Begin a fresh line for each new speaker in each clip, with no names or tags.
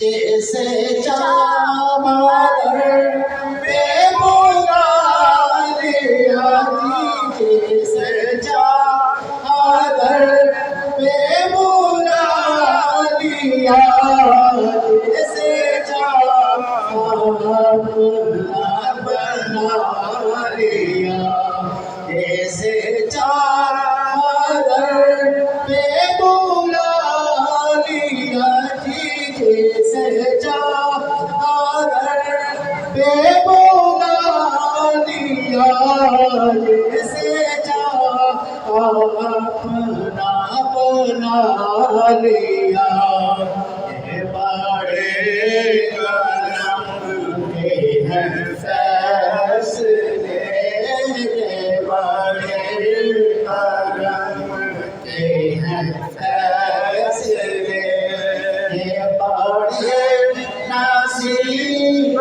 जैसे चादर पे बुला लिया जी, जैसे चादर पे बुला लिया, जैसे चादर बना लिया, जैसे चादर पे बुला लिया जी, जैसे चादर पे बुला लिया, जैसे चादर अपना बना लिया। ये बड़े करम के हैं फैसले, ये बड़े करम के हैं फैसले, ये बड़े नसीब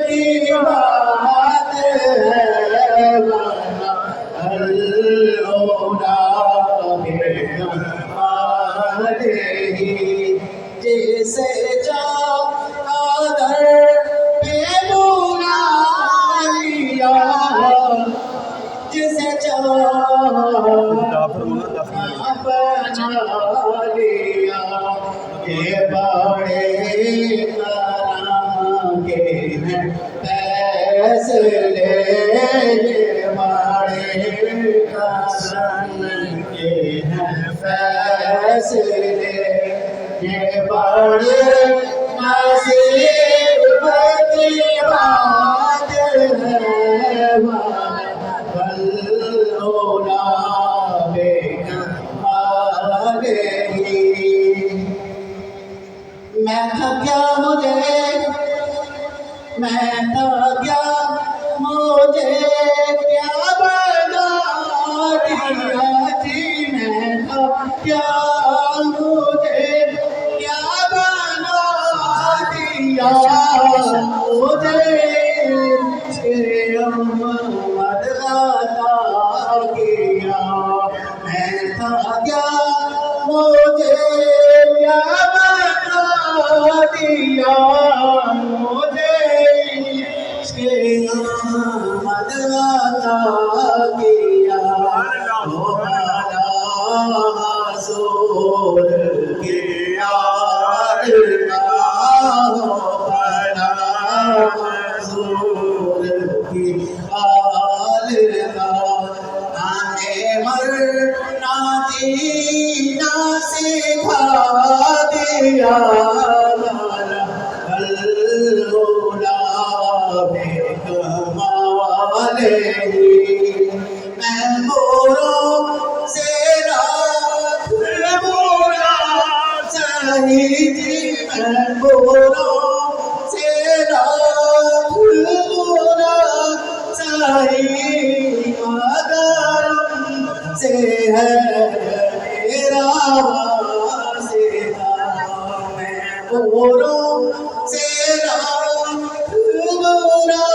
की बात है। जैसे चादर पे बुला लिया, जैसे चादर बना लिया, ये बड़े करम के हैं फैसले, ये बड़े करम के हैं फैसले, ये बड़े नसीब की बात है। वल्लौला बेकमालिही, मैं थक गया मुझे क्या बना दिया जी, मैं थक गया मुझे क्या बना दिया, मुझे मोहम्मद अता किया। मैं थक गया मुझे क्या बना दिया, मुझे मोहम्मद अता किया। हमारा रसूल के यार बड़ा रसूल की आलना, हमें मरना जीना सिखा दिया। वल्लौला बेकमालिही, मैं मोरों से रात बोला सही जी, मैं मोरों से रात बोला सही, मगर से है मेरा वास्ता। मैं मोरों से रात बोला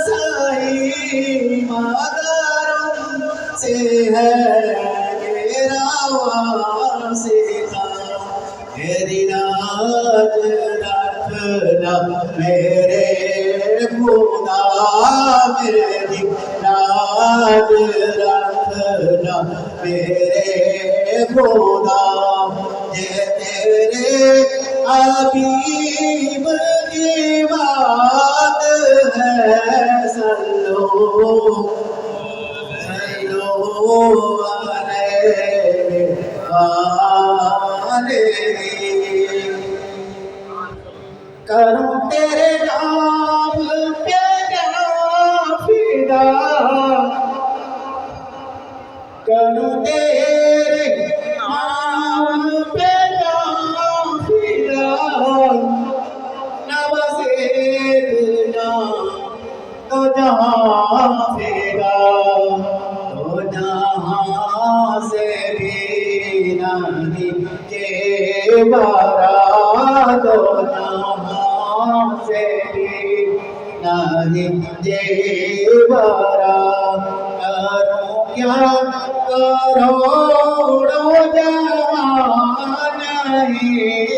सही, मगर से है मेरा वास्ता। मेरी लाज रखना मेरे खुदा, मेरी लाज रखना मेरे खुदा, ये तेरे हबीब की बात है। सल्लो करूं तेरे नाम पे फिदा, करूं तेरे नाम पे फिदा, न बस एक नाम तो जहाँ फेरा तो जहाँ से भी नहीं जेवरा तो जहाँ से भी नहीं जेवरा करूँ क्या करोड़ों जवान नहीं